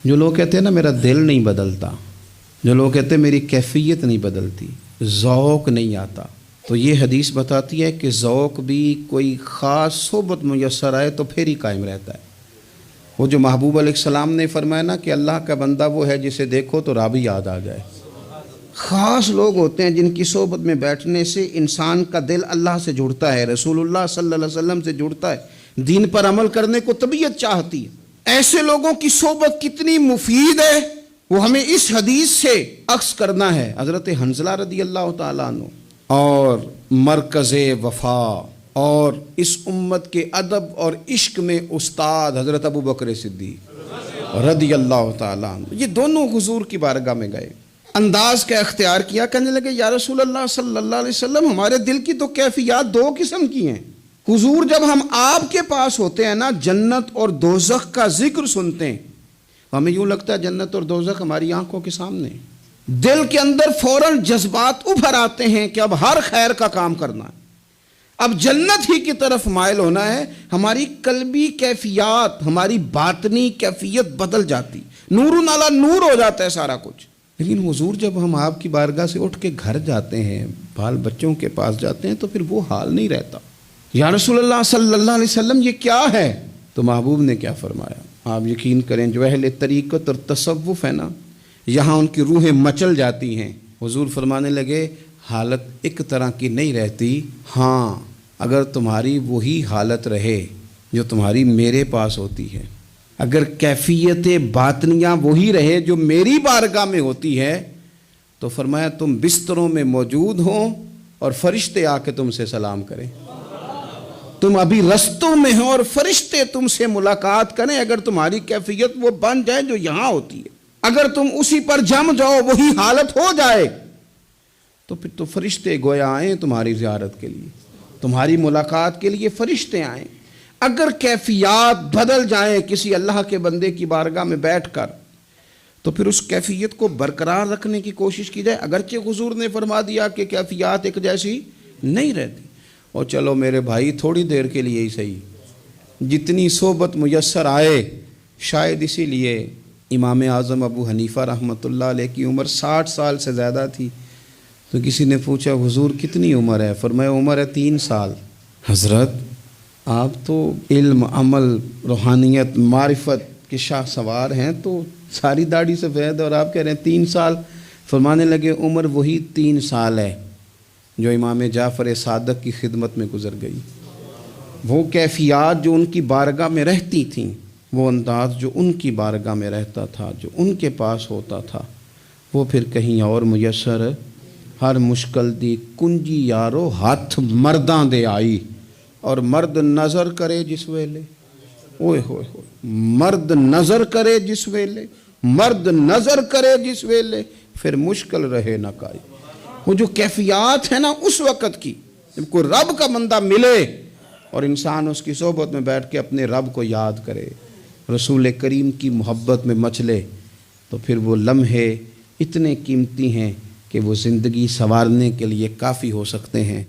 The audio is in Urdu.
جو لوگ کہتے ہیں نا میرا دل نہیں بدلتا، جو لوگ کہتے ہیں میری کیفیت نہیں بدلتی، ذوق نہیں آتا، تو یہ حدیث بتاتی ہے کہ ذوق بھی کوئی خاص صحبت میسر آئے تو پھر ہی قائم رہتا ہے۔ وہ جو محبوب علیہ السلام نے فرمایا نا کہ اللہ کا بندہ وہ ہے جسے دیکھو تو رابی یاد آ جائے۔ خاص لوگ ہوتے ہیں جن کی صحبت میں بیٹھنے سے انسان کا دل اللہ سے جڑتا ہے، رسول اللہ صلی اللہ علیہ وسلم سے جڑتا ہے، دین پر عمل کرنے کو طبیعت چاہتی ہے۔ ایسے لوگوں کی صحبت کتنی مفید ہے وہ ہمیں اس حدیث سے عکس کرنا ہے۔ حضرت حنظلہ رضی اللہ تعالیٰ عنہ اور مرکز وفا اور اس امت کے ادب اور عشق میں استاد حضرت ابو بکر صدیق رضی اللہ تعالیٰ عنہ، یہ دونوں حضور کی بارگاہ میں گئے، انداز کا اختیار کیا، کہنے لگے یا رسول اللہ صلی اللہ علیہ وسلم ہمارے دل کی تو کیفیات دو قسم کی ہیں۔ حضور جب ہم آپ کے پاس ہوتے ہیں نا، جنت اور دوزخ کا ذکر سنتے ہیں، ہمیں یوں لگتا ہے جنت اور دوزخ ہماری آنکھوں کے سامنے، دل کے اندر فوراً جذبات ابھر آتے ہیں کہ اب ہر خیر کا کام کرنا ہے، اب جنت ہی کی طرف مائل ہونا ہے۔ ہماری قلبی کیفیات، ہماری باطنی کیفیت بدل جاتی، نور علی نور ہو جاتا ہے سارا کچھ۔ لیکن حضور جب ہم آپ کی بارگاہ سے اٹھ کے گھر جاتے ہیں، بال بچوں کے پاس جاتے ہیں، تو پھر وہ حال نہیں رہتا۔ یا رسول اللہ صلی اللہ علیہ وسلم یہ کیا ہے؟ تو محبوب نے کیا فرمایا؟ آپ یقین کریں جو اہل طریقت اور تصوف ہے نا، یہاں ان کی روحیں مچل جاتی ہیں۔ حضور فرمانے لگے حالت ایک طرح کی نہیں رہتی، ہاں اگر تمہاری وہی حالت رہے جو تمہاری میرے پاس ہوتی ہے، اگر کیفیت باطنیہ وہی رہے جو میری بارگاہ میں ہوتی ہے، تو فرمایا تم بستروں میں موجود ہوں اور فرشتے آ کے تم سے سلام کریں، تم ابھی رستوں میں ہو اور فرشتے تم سے ملاقات کریں، اگر تمہاری کیفیت وہ بن جائے جو یہاں ہوتی ہے، اگر تم اسی پر جم جاؤ وہی حالت ہو جائے، تو پھر تو فرشتے گویا آئیں تمہاری زیارت کے لیے، تمہاری ملاقات کے لیے فرشتے آئیں۔ اگر کیفیات بدل جائیں کسی اللہ کے بندے کی بارگاہ میں بیٹھ کر، تو پھر اس کیفیت کو برقرار رکھنے کی کوشش کی جائے، اگرچہ حضور نے فرما دیا کہ کیفیات ایک جیسی نہیں رہتی۔ اور چلو میرے بھائی تھوڑی دیر کے لیے ہی صحیح، جتنی صحبت میسر آئے، شاید اسی لیے امام اعظم ابو حنیفہ رحمۃ اللہ علیہ کی عمر 60 سال سے زیادہ تھی، تو کسی نے پوچھا حضور کتنی عمر ہے؟ فرمایا عمر ہے 3 سال۔ حضرت آپ تو علم، عمل، روحانیت، معرفت کے شاہ سوار ہیں، تو ساری داڑھی سفید اور آپ کہہ رہے ہیں 3 سال۔ فرمانے لگے عمر وہی 3 سال ہے جو امام جعفر صادق کی خدمت میں گزر گئی۔ وہ کیفیات جو ان کی بارگاہ میں رہتی تھیں، وہ انداز جو ان کی بارگاہ میں رہتا تھا، جو ان کے پاس ہوتا تھا، وہ پھر کہیں اور میسر ہر مشکل دی کنجی یارو ہاتھ مرداں دے آئی، اور مرد نظر کرے جس ویلے، اوئے ہوئے ہوئے، مرد نظر کرے جس ویلے، مرد نظر کرے جس ویلے، پھر مشکل رہے نہ کائی۔ وہ جو کیفیات ہے نا اس وقت کی، جب کوئی رب کا بندہ ملے اور انسان اس کی صحبت میں بیٹھ کے اپنے رب کو یاد کرے، رسول کریم کی محبت میں مچلے، تو پھر وہ لمحے اتنے قیمتی ہیں کہ وہ زندگی سنوارنے کے لیے کافی ہو سکتے ہیں۔